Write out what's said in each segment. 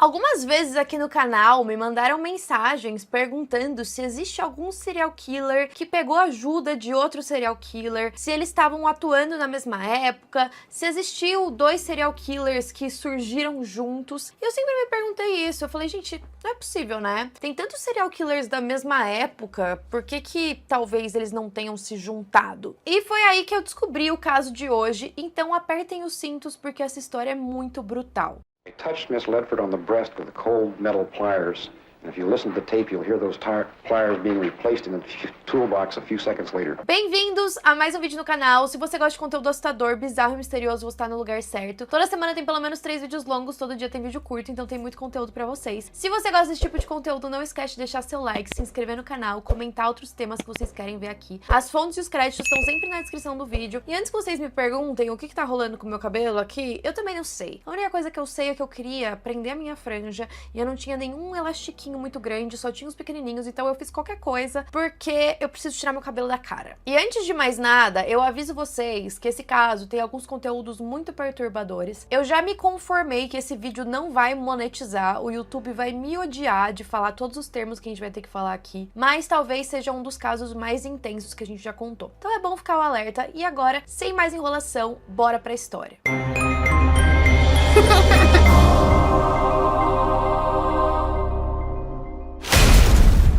Algumas vezes aqui no canal me mandaram mensagens perguntando se existe algum serial killer que pegou ajuda de outro serial killer, se eles estavam atuando na mesma época, se existiu dois serial killers que surgiram juntos. E eu sempre me perguntei isso, eu falei, gente, não é possível, né? Tem tantos serial killers da mesma época, por que talvez eles não tenham se juntado? E foi aí que eu descobri o caso de hoje, então apertem os cintos porque essa história é muito brutal. They touched Miss Ledford on the breast with cold metal pliers. And if you listen to the tape, you'll hear those pliers being replaced in the toolbox a few seconds later. Bem-vindos a mais um vídeo no canal. Se você gosta de conteúdo assustador, bizarro e misterioso, você tá no lugar certo. Toda semana tem pelo menos 3 vídeos longos, todo dia tem vídeo curto, então tem muito conteúdo pra vocês. Se você gosta desse tipo de conteúdo, não esquece de deixar seu like, se inscrever no canal, comentar outros temas que vocês querem ver aqui. As fontes e os créditos estão sempre na descrição do vídeo. E antes que vocês me perguntem o que tá rolando com o meu cabelo aqui, eu também não sei. A única coisa que eu sei é que eu queria prender a minha franja e eu não tinha nenhum elastiquinho muito grande, só tinha uns pequenininhos, então eu fiz qualquer coisa porque eu preciso tirar meu cabelo da cara. E antes de mais nada, eu aviso vocês que esse caso tem alguns conteúdos muito perturbadores. Eu já me conformei que esse vídeo não vai monetizar, o YouTube vai me odiar de falar todos os termos que a gente vai ter que falar aqui, mas talvez seja um dos casos mais intensos que a gente já contou. Então é bom ficar o alerta e agora, sem mais enrolação, bora pra história.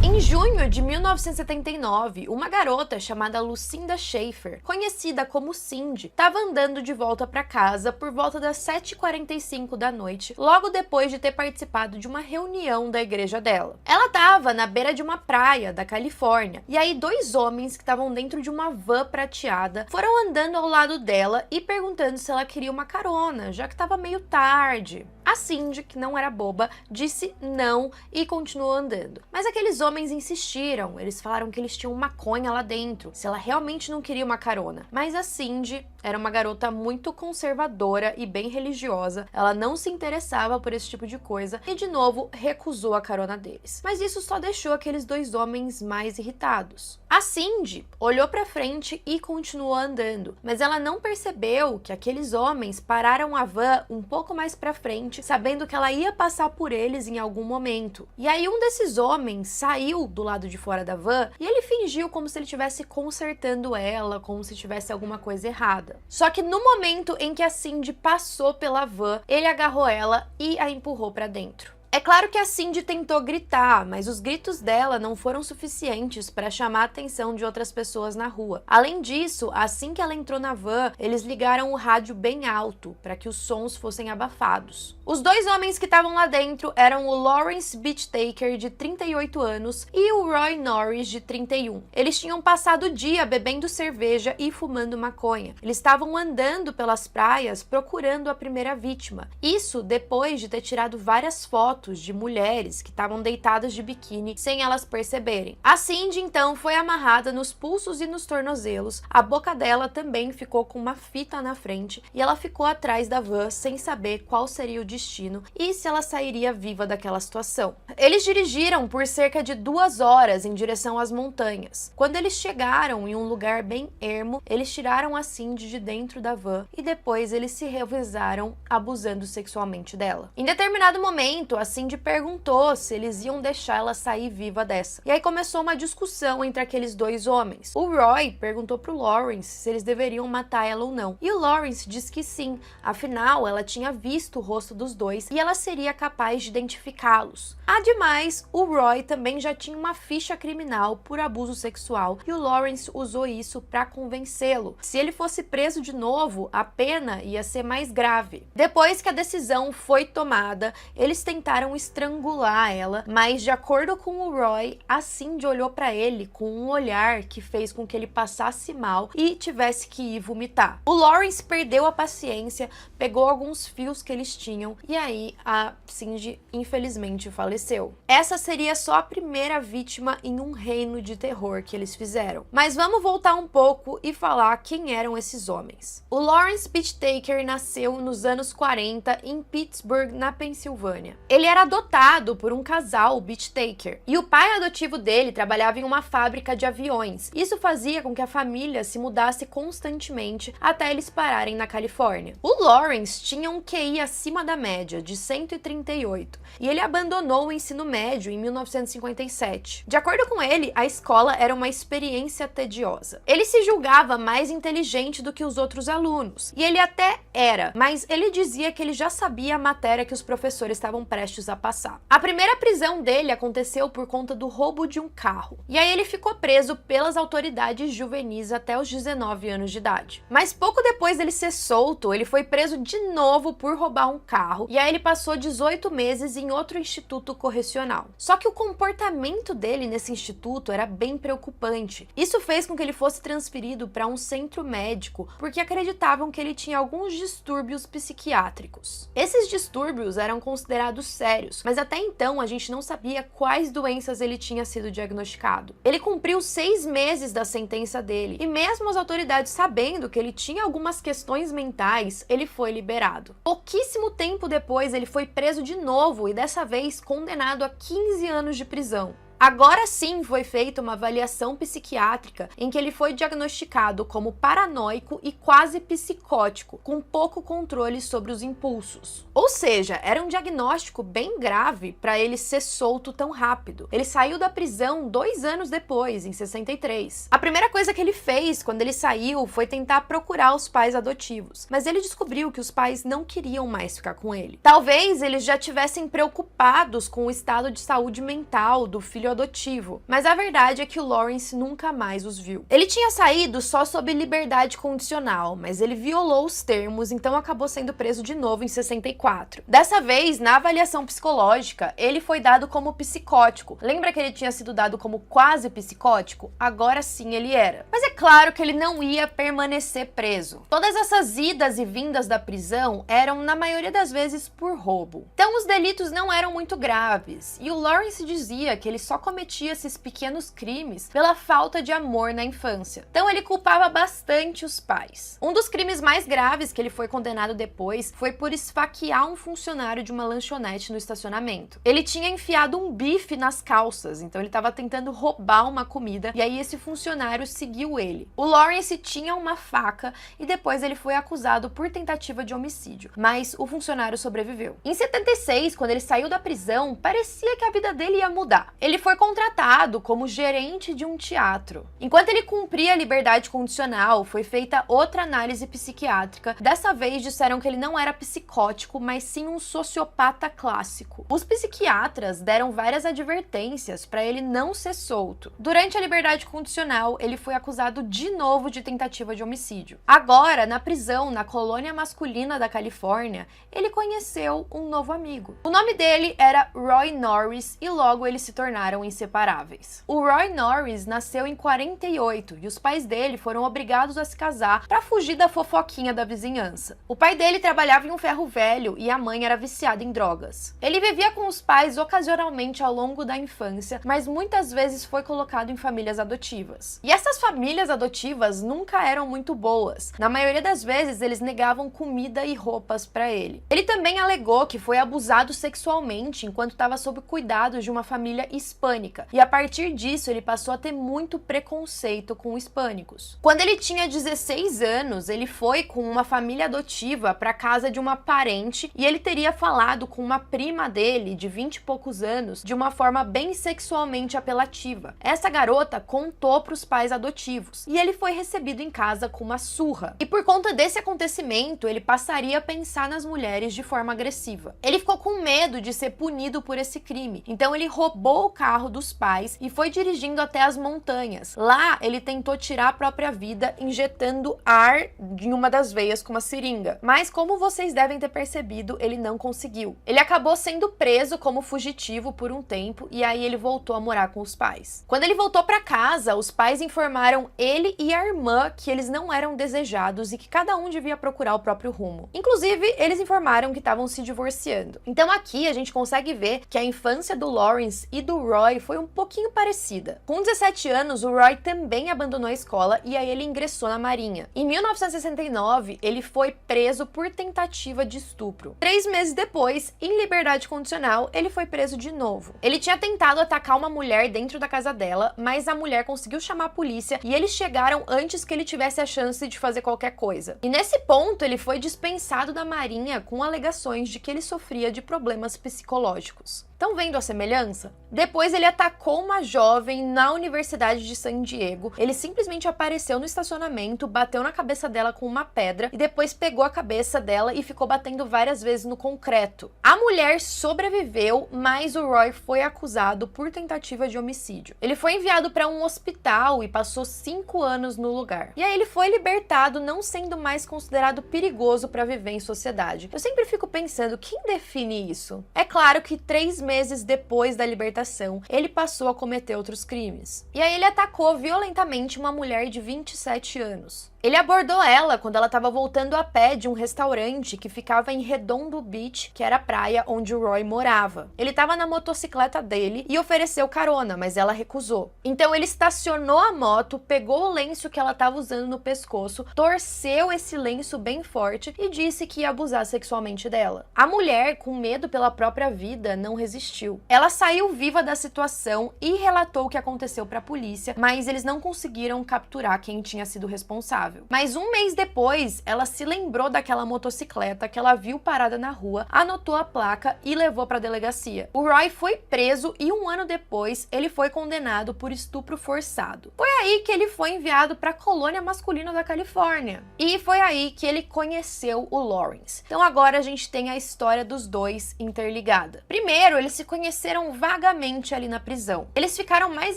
Em junho de 1979, uma garota chamada Lucinda Schaefer, conhecida como Cindy, estava andando de volta para casa por volta das 7h45 da noite, logo depois de ter participado de uma reunião da igreja dela. Ela estava na beira de uma praia da Califórnia, e aí 2 homens que estavam dentro de uma van prateada foram andando ao lado dela e perguntando se ela queria uma carona, já que estava meio tarde. A Cindy, que não era boba, disse não e continuou andando. Mas aqueles homens insistiram, eles falaram que eles tinham maconha lá dentro, se ela realmente não queria uma carona. Mas a Cindy era uma garota muito conservadora e bem religiosa, ela não se interessava por esse tipo de coisa e, de novo, recusou a carona deles. Mas isso só deixou aqueles 2 homens mais irritados. A Cindy olhou pra frente e continuou andando, mas ela não percebeu que aqueles homens pararam a van um pouco mais pra frente, sabendo que ela ia passar por eles em algum momento. E aí um desses homens saiu do lado de fora da van e ele fingiu como se ele estivesse consertando ela, como se tivesse alguma coisa errada. Só que no momento em que a Cindy passou pela van, ele agarrou ela e a empurrou pra dentro. É claro que a Cindy tentou gritar, mas os gritos dela não foram suficientes para chamar a atenção de outras pessoas na rua. Além disso, assim que ela entrou na van, eles ligaram o rádio bem alto para que os sons fossem abafados. Os 2 homens que estavam lá dentro eram o Lawrence Beachtaker, de 38 anos, e o Roy Norris, de 31. Eles tinham passado o dia bebendo cerveja e fumando maconha. Eles estavam andando pelas praias procurando a primeira vítima. Isso depois de ter tirado várias fotos de mulheres que estavam deitadas de biquíni sem elas perceberem. A Cindy então foi amarrada nos pulsos e nos tornozelos, a boca dela também ficou com uma fita na frente e ela ficou atrás da van sem saber qual seria o destino e se ela sairia viva daquela situação. Eles dirigiram por cerca de 2 horas em direção às montanhas. Quando eles chegaram em um lugar bem ermo, eles tiraram a Cindy de dentro da van e depois eles se revezaram abusando sexualmente dela. Em determinado momento, a Cindy perguntou se eles iam deixar ela sair viva dessa. E aí começou uma discussão entre aqueles 2 homens. O Roy perguntou pro Lawrence se eles deveriam matar ela ou não. E o Lawrence disse que sim, afinal ela tinha visto o rosto dos 2 e ela seria capaz de identificá-los. Ademais, o Roy também já tinha uma ficha criminal por abuso sexual e o Lawrence usou isso para convencê-lo. Se ele fosse preso de novo, a pena ia ser mais grave. Depois que a decisão foi tomada, eles tentaram estrangular ela, mas de acordo com o Roy, a Cindy olhou para ele com um olhar que fez com que ele passasse mal e tivesse que ir vomitar. O Lawrence perdeu a paciência, pegou alguns fios que eles tinham e aí a Cindy infelizmente faleceu. Essa seria só a primeira vítima em um reino de terror que eles fizeram. Mas vamos voltar um pouco e falar quem eram esses homens. O Lawrence Beachtaker nasceu nos anos 40 em Pittsburgh, na Pensilvânia. Ele Ele era adotado por um casal Beach Taker, e o pai adotivo dele trabalhava em uma fábrica de aviões. Isso fazia com que a família se mudasse constantemente até eles pararem na Califórnia. O Lawrence tinha um QI acima da média, de 138, e ele abandonou o ensino médio em 1957. De acordo com ele, a escola era uma experiência tediosa. Ele se julgava mais inteligente do que os outros alunos, e ele até era, mas ele dizia que ele já sabia a matéria que os professores estavam prestes a passar. A primeira prisão dele aconteceu por conta do roubo de um carro, e aí ele ficou preso pelas autoridades juvenis até os 19 anos de idade. Mas pouco depois dele ser solto, ele foi preso de novo por roubar um carro, e aí ele passou 18 meses em outro instituto correcional. Só que o comportamento dele nesse instituto era bem preocupante. Isso fez com que ele fosse transferido para um centro médico, porque acreditavam que ele tinha alguns distúrbios psiquiátricos. Esses distúrbios eram considerados sérios, mas até então a gente não sabia quais doenças ele tinha sido diagnosticado. Ele cumpriu 6 meses da sentença dele, e mesmo as autoridades sabendo que ele tinha algumas questões mentais, ele foi liberado. Pouquíssimo tempo depois, ele foi preso de novo e dessa vez condenado a 15 anos de prisão. Agora sim foi feita uma avaliação psiquiátrica em que ele foi diagnosticado como paranoico e quase psicótico, com pouco controle sobre os impulsos. Ou seja, era um diagnóstico bem grave para ele ser solto tão rápido. Ele saiu da prisão 2 anos depois, em 63. A primeira coisa que ele fez quando ele saiu foi tentar procurar os pais adotivos, mas ele descobriu que os pais não queriam mais ficar com ele. Talvez eles já estivessem preocupados com o estado de saúde mental do filho adotivo, mas a verdade é que o Lawrence nunca mais os viu. Ele tinha saído só sob liberdade condicional, mas ele violou os termos, então acabou sendo preso de novo em 64. Dessa vez, na avaliação psicológica, ele foi dado como psicótico. Lembra que ele tinha sido dado como quase psicótico? Agora sim ele era. Mas é claro que ele não ia permanecer preso. Todas essas idas e vindas da prisão eram, na maioria das vezes, por roubo. Então os delitos não eram muito graves, e o Lawrence dizia que ele só cometia esses pequenos crimes pela falta de amor na infância. Então ele culpava bastante os pais. Um dos crimes mais graves que ele foi condenado depois foi por esfaquear um funcionário de uma lanchonete no estacionamento. Ele tinha enfiado um bife nas calças, então ele estava tentando roubar uma comida, e aí esse funcionário seguiu ele. O Lawrence tinha uma faca e depois ele foi acusado por tentativa de homicídio, mas o funcionário sobreviveu. Em 76, quando ele saiu da prisão, parecia que a vida dele ia mudar. Ele foi contratado como gerente de um teatro. Enquanto ele cumpria a liberdade condicional, foi feita outra análise psiquiátrica. Dessa vez disseram que ele não era psicótico, mas sim um sociopata clássico. Os psiquiatras deram várias advertências para ele não ser solto. Durante a liberdade condicional, ele foi acusado de novo de tentativa de homicídio. Agora, na prisão, na colônia masculina da Califórnia, ele conheceu um novo amigo. O nome dele era Roy Norris e logo eles se tornaram inseparáveis. O Roy Norris nasceu em 48 e os pais dele foram obrigados a se casar para fugir da fofoquinha da vizinhança. O pai dele trabalhava em um ferro velho e a mãe era viciada em drogas. Ele vivia com os pais ocasionalmente ao longo da infância, mas muitas vezes foi colocado em famílias adotivas. E essas famílias adotivas nunca eram muito boas. Na maioria das vezes, eles negavam comida e roupas para ele. Ele também alegou que foi abusado sexualmente enquanto estava sob cuidados de uma família hispânica, e a partir disso ele passou a ter muito preconceito com hispânicos. Quando ele tinha 16 anos, ele foi com uma família adotiva para casa de uma parente e ele teria falado com uma prima dele, de 20 e poucos anos, de uma forma bem sexualmente apelativa. Essa garota contou para os pais adotivos e ele foi recebido em casa com uma surra. E por conta desse acontecimento, ele passaria a pensar nas mulheres de forma agressiva. Ele ficou com medo de ser punido por esse crime, então ele roubou o carro dos pais e foi dirigindo até as montanhas. Lá, ele tentou tirar a própria vida injetando ar em uma das veias com uma seringa. Mas, como vocês devem ter percebido, ele não conseguiu. Ele acabou sendo preso como fugitivo por um tempo e aí ele voltou a morar com os pais. Quando ele voltou para casa, os pais informaram ele e a irmã que eles não eram desejados e que cada um devia procurar o próprio rumo. Inclusive, eles informaram que estavam se divorciando. Então aqui a gente consegue ver que a infância do Lawrence e do Roy foi um pouquinho parecida. Com 17 anos, o Roy também abandonou a escola e aí ele ingressou na Marinha. Em 1969, ele foi preso por tentativa de estupro. 3 meses depois, em liberdade condicional, ele foi preso de novo. Ele tinha tentado atacar uma mulher dentro da casa dela, mas a mulher conseguiu chamar a polícia e eles chegaram antes que ele tivesse a chance de fazer qualquer coisa. E nesse ponto, ele foi dispensado da Marinha com alegações de que ele sofria de problemas psicológicos. Estão vendo a semelhança? Depois ele atacou uma jovem na Universidade de San Diego. Ele simplesmente apareceu no estacionamento, bateu na cabeça dela com uma pedra e depois pegou a cabeça dela e ficou batendo várias vezes no concreto. A mulher sobreviveu, mas o Roy foi acusado por tentativa de homicídio. Ele foi enviado para um hospital e passou 5 anos no lugar. E aí ele foi libertado, não sendo mais considerado perigoso para viver em sociedade. Eu sempre fico pensando, quem define isso? É claro que 3 meses depois da libertação, ele passou a cometer outros crimes. E aí ele atacou violentamente uma mulher de 27 anos. Ele abordou ela quando ela estava voltando a pé de um restaurante que ficava em Redondo Beach, que era a praia onde o Roy morava. Ele estava na motocicleta dele e ofereceu carona, mas ela recusou. Então ele estacionou a moto, pegou o lenço que ela estava usando no pescoço, torceu esse lenço bem forte e disse que ia abusar sexualmente dela. A mulher, com medo pela própria vida, não resistiu. Ela saiu viva da situação e relatou o que aconteceu para a polícia, mas eles não conseguiram capturar quem tinha sido responsável. Mas 1 mês depois, ela se lembrou daquela motocicleta que ela viu parada na rua, anotou a placa e levou para a delegacia. O Roy foi preso e 1 ano depois, ele foi condenado por estupro forçado. Foi aí que ele foi enviado para a colônia masculina da Califórnia. E foi aí que ele conheceu o Lawrence. Então agora a gente tem a história dos dois interligada. Primeiro, eles se conheceram vagamente ali na prisão. Eles ficaram mais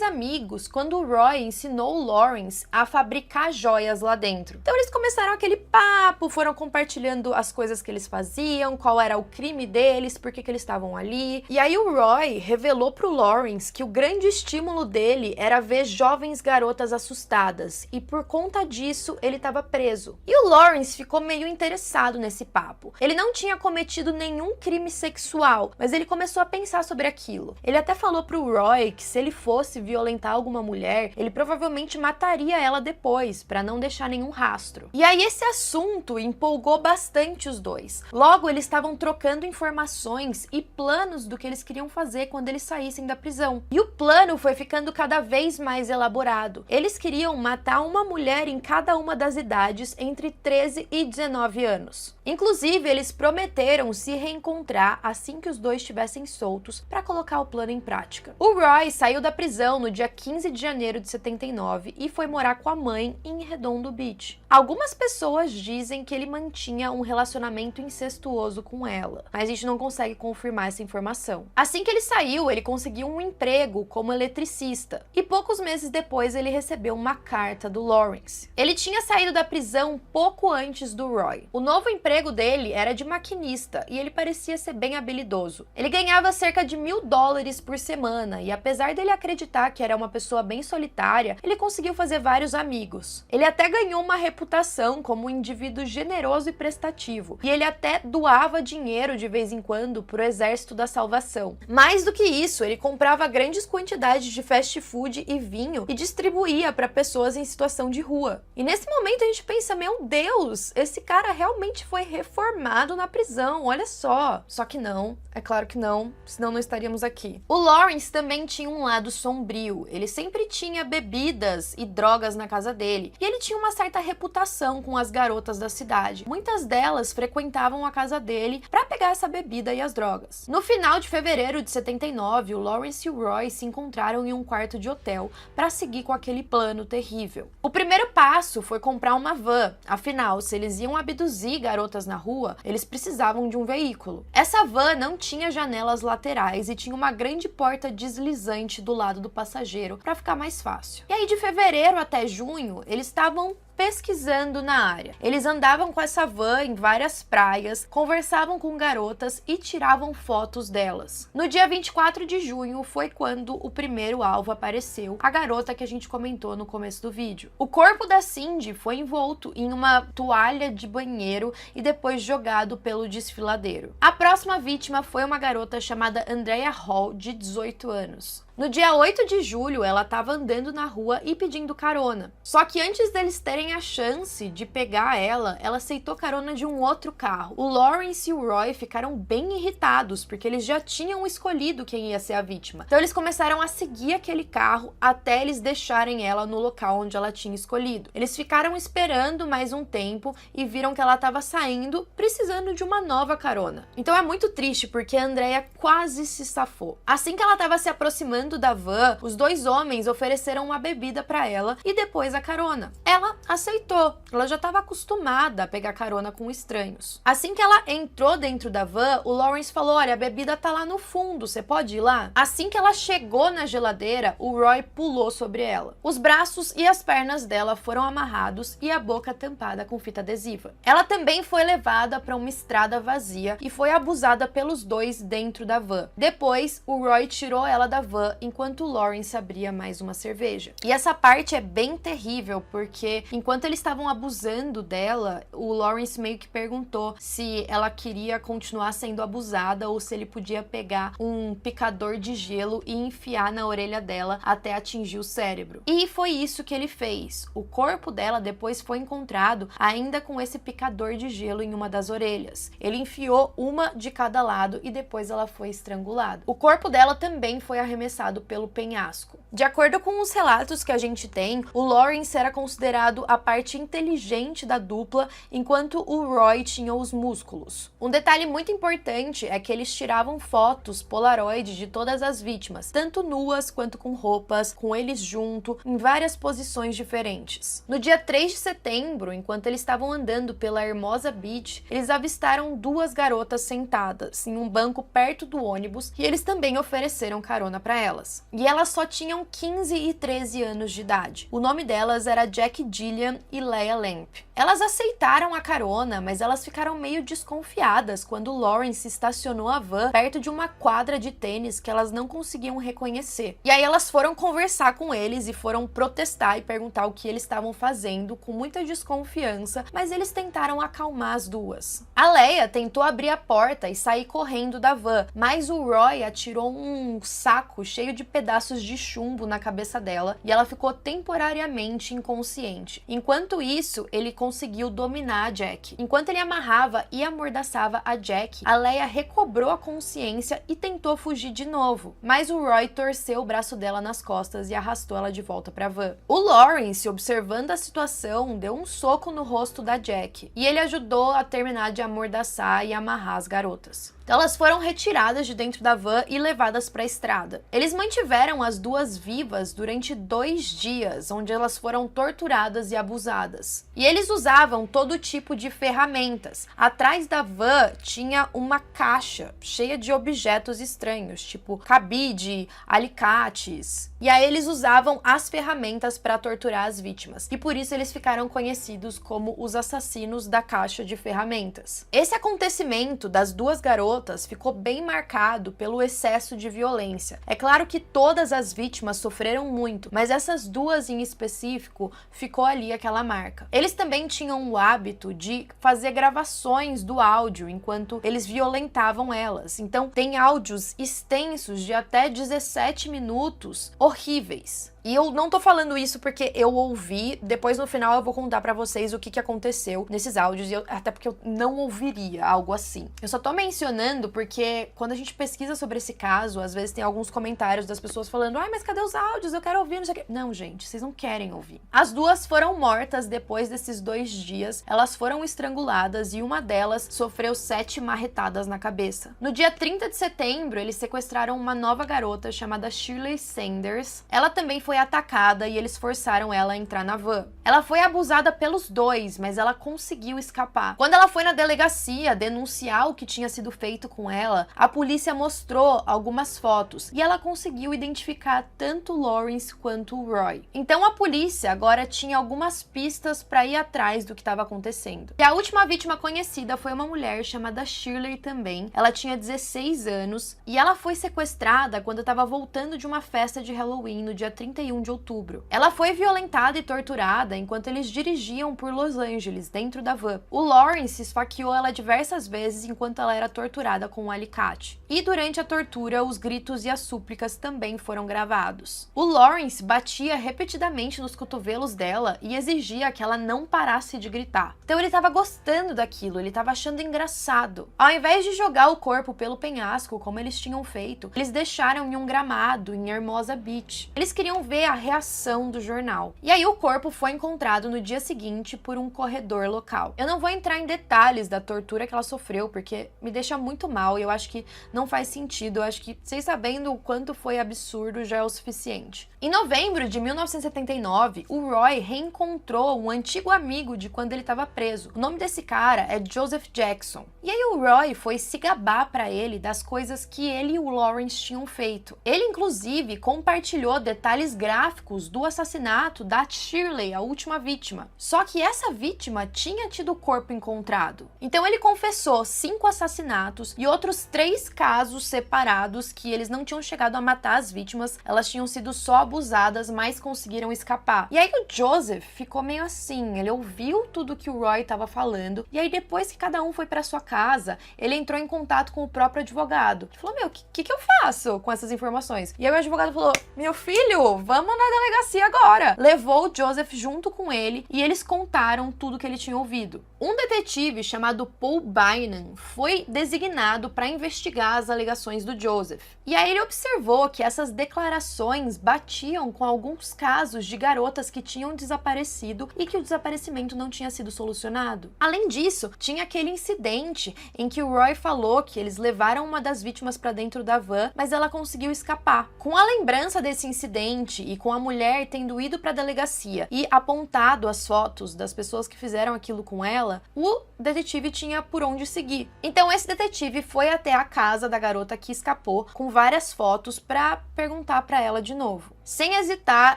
amigos quando o Roy ensinou o Lawrence a fabricar joias lá dentro. Então eles começaram aquele papo, foram compartilhando as coisas que eles faziam, qual era o crime deles, por que eles estavam ali. E aí o Roy revelou pro Lawrence que o grande estímulo dele era ver jovens garotas assustadas, e por conta disso ele estava preso. E o Lawrence ficou meio interessado nesse papo. Ele não tinha cometido nenhum crime sexual, mas ele começou a pensar sobre aquilo. Ele até falou pro Roy que se ele fosse violentar alguma mulher, ele provavelmente mataria ela depois, para não deixar nenhum rastro. E aí esse assunto empolgou bastante os dois. Logo, eles estavam trocando informações e planos do que eles queriam fazer quando eles saíssem da prisão. E o plano foi ficando cada vez mais elaborado. Eles queriam matar uma mulher em cada uma das idades entre 13 e 19 anos. Inclusive, eles prometeram se reencontrar assim que os dois estivessem soltos para colocar o plano em prática. O Roy saiu da prisão no dia 15 de janeiro de 79 e foi morar com a mãe em Redondo Beach. Algumas pessoas dizem que ele mantinha um relacionamento incestuoso com ela, mas a gente não consegue confirmar essa informação. Assim que ele saiu, ele conseguiu um emprego como eletricista e poucos meses depois ele recebeu uma carta do Lawrence. Ele tinha saído da prisão pouco antes do Roy. O novo emprego dele era de maquinista e ele parecia ser bem habilidoso. Ele ganhava cerca de $1.000 por semana e apesar dele acreditar que era uma pessoa bem solitária, ele conseguiu fazer vários amigos. Ele até ganhou uma reputação como um indivíduo generoso e prestativo, e ele até doava dinheiro de vez em quando para o Exército da Salvação. Mais do que isso, ele comprava grandes quantidades de fast food e vinho e distribuía para pessoas em situação de rua. E nesse momento a gente pensa, meu Deus, esse cara realmente foi reformado na prisão, olha só. Só que não, é claro que não, senão não estaríamos aqui. O Lawrence também tinha um lado sombrio, ele sempre tinha bebidas e drogas na casa dele, e ele tinha uma certa reputação com as garotas da cidade. Muitas delas frequentavam a casa dele para pegar essa bebida e as drogas. No final de fevereiro de 79, o Lawrence e o Roy se encontraram em um quarto de hotel para seguir com aquele plano terrível. O primeiro passo foi comprar uma van, afinal, se eles iam abduzir garotas na rua, eles precisavam de um veículo. Essa van não tinha janelas laterais e tinha uma grande porta deslizante do lado do passageiro para ficar mais fácil. E aí de fevereiro até junho, eles estavam pesquisando na área. Eles andavam com essa van em várias praias, conversavam com garotas e tiravam fotos delas. No dia 24 de junho foi quando o primeiro alvo apareceu, a garota que a gente comentou no começo do vídeo. O corpo da Cindy foi envolto em uma toalha de banheiro e depois jogado pelo desfiladeiro. A próxima vítima foi uma garota chamada Andrea Hall, de 18 anos. No dia 8 de julho, ela estava andando na rua e pedindo carona. Só que antes deles terem a chance de pegar ela aceitou carona de um outro carro. O Lawrence e o Roy ficaram bem irritados, porque eles já tinham escolhido quem ia ser a vítima. Então eles começaram a seguir aquele carro até eles deixarem ela no local onde ela tinha escolhido. Eles ficaram esperando mais um tempo e viram que ela estava saindo, precisando de uma nova carona. Então é muito triste, porque a Andrea quase se safou. Assim que ela estava se aproximando da van, os dois homens ofereceram uma bebida para ela e depois a carona. Ela aceitou, ela já estava acostumada a pegar carona com estranhos. Assim que ela entrou dentro da van, o Lawrence falou: olha, a bebida tá lá no fundo, você pode ir lá? Assim que ela chegou na geladeira, o Roy pulou sobre ela. Os braços e as pernas dela foram amarrados e a boca tampada com fita adesiva. Ela também foi levada para uma estrada vazia e foi abusada pelos dois dentro da van. Depois, o Roy tirou ela da van enquanto o Lawrence abria mais uma cerveja. E essa parte é bem terrível, porque enquanto eles estavam abusando dela, o Lawrence meio que perguntou se ela queria continuar sendo abusada ou se ele podia pegar um picador de gelo e enfiar na orelha dela até atingir o cérebro. E foi isso que ele fez. O corpo dela depois foi encontrado ainda com esse picador de gelo em uma das orelhas. Ele enfiou uma de cada lado e depois ela foi estrangulada. O corpo dela também foi arremessado pelo penhasco. De acordo com os relatos que a gente tem, o Lawrence era considerado a parte inteligente da dupla, enquanto o Roy tinha os músculos. Um detalhe muito importante é que eles tiravam fotos Polaroid de todas as vítimas, tanto nuas quanto com roupas, com eles junto, em várias posições diferentes. No dia 3 de setembro, enquanto eles estavam andando pela Hermosa Beach, eles avistaram duas garotas sentadas em um banco perto do ônibus e eles também ofereceram carona para elas. E elas só tinham 15 e 13 anos de idade. O nome delas era Jack Gillian e Leah Lamp. Elas aceitaram a carona, mas elas ficaram meio desconfiadas quando Lawrence estacionou a van perto de uma quadra de tênis que elas não conseguiam reconhecer. E aí elas foram conversar com eles e foram protestar e perguntar o que eles estavam fazendo com muita desconfiança, mas eles tentaram acalmar as duas. A Leah tentou abrir a porta e sair correndo da van, mas o Roy atirou um saco cheio de pedaços de chumbo na cabeça dela e ela ficou temporariamente inconsciente. Enquanto isso, ele conseguiu dominar a Jack. Enquanto ele amarrava e amordaçava a Jack, a Leah recobrou a consciência e tentou fugir de novo, mas o Roy torceu o braço dela nas costas e arrastou ela de volta para a van. O Lawrence, observando a situação, deu um soco no rosto da Jack e ele ajudou a terminar de amordaçar e amarrar as garotas. Então elas foram retiradas de dentro da van e levadas para a estrada. Eles mantiveram as duas vivas durante 2 dias, onde elas foram torturadas e abusadas. E eles usavam todo tipo de ferramentas. Atrás da van tinha uma caixa cheia de objetos estranhos, tipo cabide, alicates. E aí eles usavam as ferramentas para torturar as vítimas. E por isso eles ficaram conhecidos como os assassinos da caixa de ferramentas. Esse acontecimento das duas garotas ficou bem marcado pelo excesso de violência. É claro que todas as vítimas sofreram muito, mas essas duas em específico ficou ali aquela marca. Eles também tinham o hábito de fazer gravações do áudio enquanto eles violentavam elas. Então tem áudios extensos de até 17 minutos horríveis. E eu não tô falando isso porque eu ouvi, depois no final eu vou contar pra vocês o que aconteceu nesses áudios, até porque eu não ouviria algo assim. Eu só tô mencionando porque quando a gente pesquisa sobre esse caso, às vezes tem alguns comentários das pessoas falando: ai, mas cadê os áudios? Eu quero ouvir, não sei o quê. Não, gente, vocês não querem ouvir. As duas foram mortas depois desses 2 dias, elas foram estranguladas e uma delas sofreu 7 marretadas na cabeça. No dia 30 de setembro, eles sequestraram uma nova garota chamada Shirley Sanders. Ela também foi foi atacada e eles forçaram ela a entrar na van. Ela foi abusada pelos dois, mas ela conseguiu escapar. Quando ela foi na delegacia denunciar o que tinha sido feito com ela, a polícia mostrou algumas fotos e ela conseguiu identificar tanto Lawrence quanto o Roy. Então a polícia agora tinha algumas pistas para ir atrás do que estava acontecendo. E a última vítima conhecida foi uma mulher chamada Shirley também. Ela tinha 16 anos e ela foi sequestrada quando estava voltando de uma festa de Halloween no dia 31 de outubro. Ela foi violentada e torturada enquanto eles dirigiam por Los Angeles, dentro da van. O Lawrence esfaqueou ela diversas vezes enquanto ela era torturada com um alicate. E durante a tortura, os gritos e as súplicas também foram gravados. O Lawrence batia repetidamente nos cotovelos dela e exigia que ela não parasse de gritar. Então ele estava gostando daquilo, ele estava achando engraçado. Ao invés de jogar o corpo pelo penhasco, como eles tinham feito, eles deixaram em um gramado em Hermosa Beach. Eles queriam ver a reação do jornal. E aí o corpo foi encontrado no dia seguinte por um corredor local. Eu não vou entrar em detalhes da tortura que ela sofreu, porque me deixa muito mal e eu acho que não faz sentido. Eu acho que vocês sabendo o quanto foi absurdo já é o suficiente. Em novembro de 1979, o Roy reencontrou um antigo amigo de quando ele estava preso. O nome desse cara é Joseph Jackson. E aí o Roy foi se gabar para ele das coisas que ele e o Lawrence tinham feito. Ele, inclusive, compartilhou detalhes gráficos do assassinato da Shirley, a última vítima. Só que essa vítima tinha tido o corpo encontrado. Então ele confessou 5 assassinatos e outros 3 casos separados que eles não tinham chegado a matar as vítimas, elas tinham sido só abusadas, mas conseguiram escapar. E aí o Joseph ficou meio assim, ele ouviu tudo que o Roy estava falando, e aí depois que cada um foi para sua casa, ele entrou em contato com o próprio advogado. Ele falou, meu, o que eu faço com essas informações? E aí o advogado falou, meu filho, vamos na delegacia agora. Levou o Joseph junto com ele, e eles contaram tudo que ele tinha ouvido. Um detetive chamado Paul Bynum foi designado para investigar as alegações do Joseph. E aí ele observou que essas declarações batiam com alguns casos de garotas que tinham desaparecido e que o desaparecimento não tinha sido solucionado. Além disso, tinha aquele incidente em que o Roy falou que eles levaram uma das vítimas para dentro da van, mas ela conseguiu escapar. Com a lembrança desse incidente e com a mulher tendo ido para a delegacia e apontado as fotos das pessoas que fizeram aquilo com ela, o detetive tinha por onde seguir. Então esse detetive foi até a casa da garota que escapou com várias fotos para perguntar para ela de novo. Sem hesitar,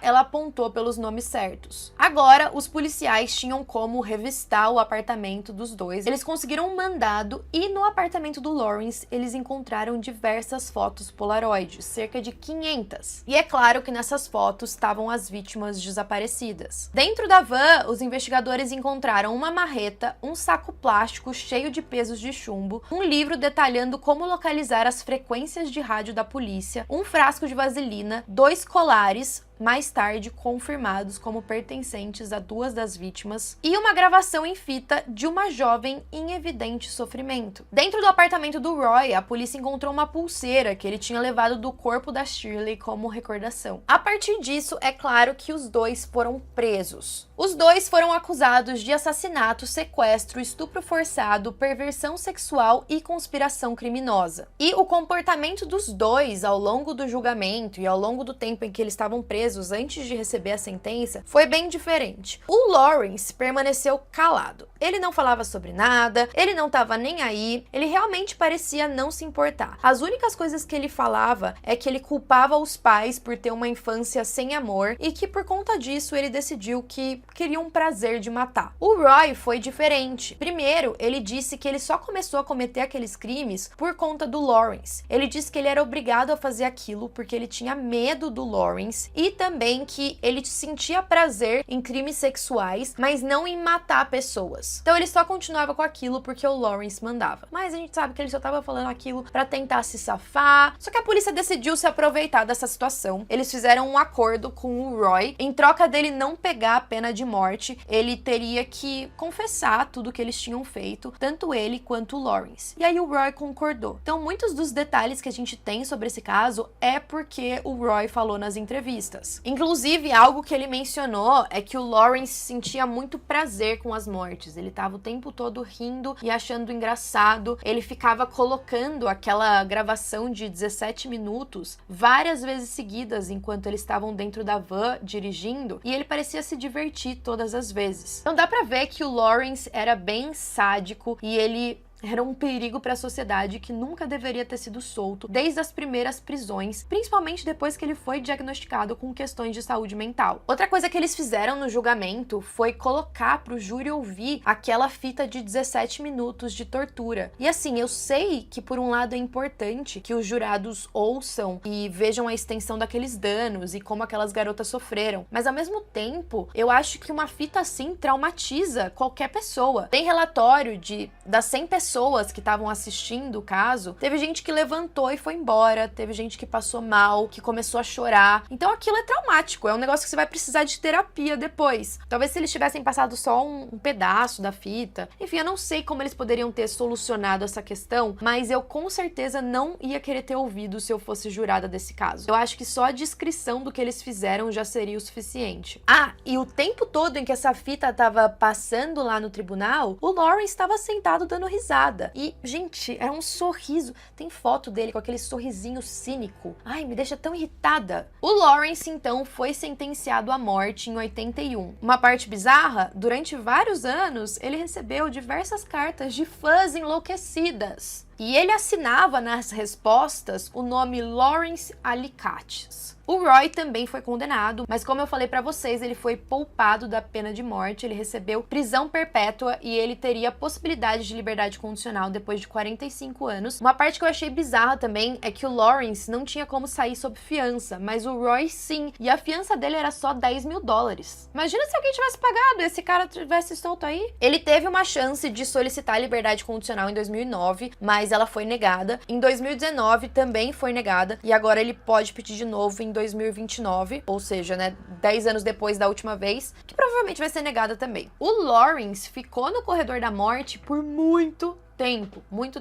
ela apontou pelos nomes certos. Agora, os policiais tinham como revistar o apartamento dos dois. Eles conseguiram um mandado e no apartamento do Lawrence, eles encontraram diversas fotos Polaroid, cerca de 500. E é claro que nessas fotos estavam as vítimas desaparecidas. Dentro da van, os investigadores encontraram uma marreta, um saco plástico cheio de pesos de chumbo, um livro detalhando como localizar as frequências de rádio da polícia, um frasco de vaselina, 2 colares, mais tarde confirmados como pertencentes a 2 das vítimas, e uma gravação em fita de uma jovem em evidente sofrimento. Dentro do apartamento do Roy, a polícia encontrou uma pulseira que ele tinha levado do corpo da Shirley como recordação. A partir disso, é claro que os dois foram presos. Os dois foram acusados de assassinato, sequestro, estupro forçado, perversão sexual e conspiração criminosa. E o comportamento dos dois ao longo do julgamento e ao longo do tempo em que eles estavam presos antes de receber a sentença foi bem diferente. O Lawrence permaneceu calado. Ele não falava sobre nada, ele não estava nem aí, ele realmente parecia não se importar. As únicas coisas que ele falava é que ele culpava os pais por ter uma infância sem amor e que por conta disso ele decidiu que queria um prazer de matar. O Roy foi diferente. Primeiro, ele disse que ele só começou a cometer aqueles crimes por conta do Lawrence. Ele disse que ele era obrigado a fazer aquilo porque ele tinha medo do Lawrence e também que ele sentia prazer em crimes sexuais, mas não em matar pessoas. Então ele só continuava com aquilo porque o Lawrence mandava. Mas a gente sabe que ele só estava falando aquilo pra tentar se safar. Só que a polícia decidiu se aproveitar dessa situação. Eles fizeram um acordo com o Roy. Em troca dele não pegar a pena de morte, ele teria que confessar tudo que eles tinham feito, tanto ele quanto o Lawrence. E aí o Roy concordou. Então muitos dos detalhes que a gente tem sobre esse caso é porque o Roy falou nas entrevistas. vítimas. Inclusive, algo que ele mencionou é que o Lawrence sentia muito prazer com as mortes. Ele tava o tempo todo rindo e achando engraçado. Ele ficava colocando aquela gravação de 17 minutos várias vezes seguidas enquanto eles estavam dentro da van dirigindo, e ele parecia se divertir todas as vezes. Então dá pra ver que o Lawrence era bem sádico e ele era um perigo para a sociedade que nunca deveria ter sido solto desde as primeiras prisões, principalmente depois que ele foi diagnosticado com questões de saúde mental. Outra coisa que eles fizeram no julgamento foi colocar para o júri ouvir aquela fita de 17 minutos de tortura. E assim, eu sei que por um lado é importante que os jurados ouçam e vejam a extensão daqueles danos e como aquelas garotas sofreram, mas ao mesmo tempo, eu acho que uma fita assim traumatiza qualquer pessoa. Tem relatório das 100 pessoas que estavam assistindo o caso, teve gente que levantou e foi embora, teve gente que passou mal, que começou a chorar. Então aquilo é traumático, é um negócio que você vai precisar de terapia depois. Talvez se eles tivessem passado só um pedaço da fita. Enfim, eu não sei como eles poderiam ter solucionado essa questão, mas eu com certeza não ia querer ter ouvido se eu fosse jurada desse caso. Eu acho que só a descrição do que eles fizeram já seria o suficiente. Ah, e o tempo todo em que essa fita tava passando lá no tribunal, o Lawrence estava sentado dando risada. E, gente, era um sorriso. Tem foto dele com aquele sorrisinho cínico. Ai, me deixa tão irritada. O Lawrence, então, foi sentenciado à morte em 81. Uma parte bizarra, durante vários anos, ele recebeu diversas cartas de fãs enlouquecidas. E ele assinava nas respostas o nome Lawrence Alicates. O Roy também foi condenado, mas como eu falei pra vocês, ele foi poupado da pena de morte, ele recebeu prisão perpétua e ele teria possibilidade de liberdade condicional depois de 45 anos. Uma parte que eu achei bizarra também é que o Lawrence não tinha como sair sob fiança, mas o Roy sim, e a fiança dele era só $10 mil. Imagina se alguém tivesse pagado e esse cara tivesse solto aí. Ele teve uma chance de solicitar liberdade condicional em 2009, mas ela foi negada. Em 2019 também foi negada, e agora ele pode pedir de novo em 2029, ou seja, né, 10 anos depois da última vez, que provavelmente vai ser negada também. O Lawrence ficou no corredor da morte por muito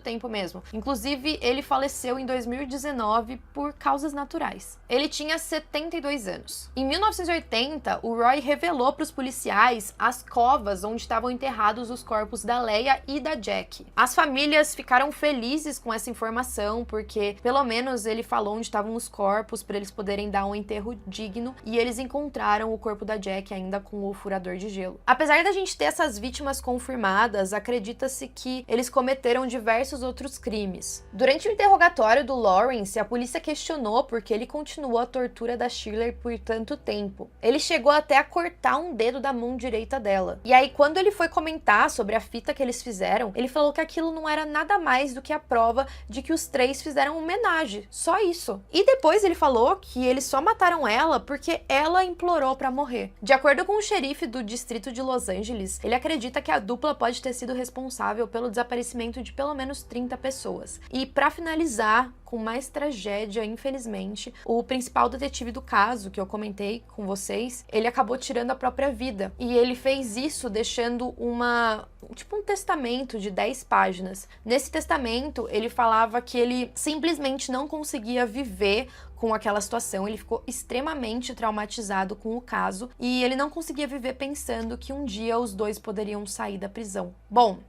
tempo mesmo. Inclusive, ele faleceu em 2019 por causas naturais. Ele tinha 72 anos. Em 1980, o Roy revelou para os policiais as covas onde estavam enterrados os corpos da Leia e da Jack. As famílias ficaram felizes com essa informação, porque pelo menos ele falou onde estavam os corpos para eles poderem dar um enterro digno, e eles encontraram o corpo da Jack ainda com o furador de gelo. Apesar da gente ter essas vítimas confirmadas, acredita-se que eles cometeram diversos outros crimes. Durante o interrogatório do Lawrence, a polícia questionou por que ele continuou a tortura da Shirley por tanto tempo. Ele chegou até a cortar um dedo da mão direita dela. E aí, quando ele foi comentar sobre a fita que eles fizeram, ele falou que aquilo não era nada mais do que a prova de que os três fizeram uma homenagem. Só isso. E depois ele falou que eles só mataram ela porque ela implorou pra morrer. De acordo com o xerife do distrito de Los Angeles, ele acredita que a dupla pode ter sido responsável pelo desaparecimento de pelo menos 30 pessoas. E para finalizar, com mais tragédia, infelizmente, o principal detetive do caso, que eu comentei com vocês, ele acabou tirando a própria vida. E ele fez isso deixando um testamento de 10 páginas. Nesse testamento, ele falava que ele simplesmente não conseguia viver com aquela situação, ele ficou extremamente traumatizado com o caso e ele não conseguia viver pensando que um dia os dois poderiam sair da prisão. Bom,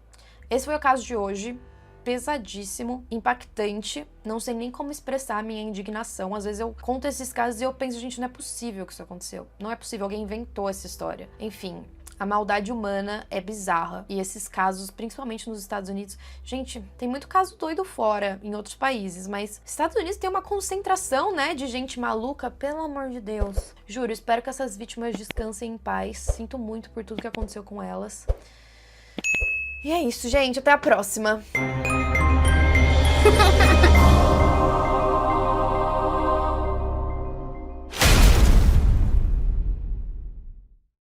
esse foi o caso de hoje, pesadíssimo, impactante, não sei nem como expressar a minha indignação. Às vezes eu conto esses casos e eu penso, gente, não é possível que isso aconteceu. Não é possível, alguém inventou essa história. Enfim, a maldade humana é bizarra. E esses casos, principalmente nos Estados Unidos, gente, tem muito caso doido fora, em outros países, mas Estados Unidos tem uma concentração, né, de gente maluca, pelo amor de Deus. Juro, espero que essas vítimas descansem em paz. Sinto muito por tudo que aconteceu com elas. E é isso, gente. Até a próxima.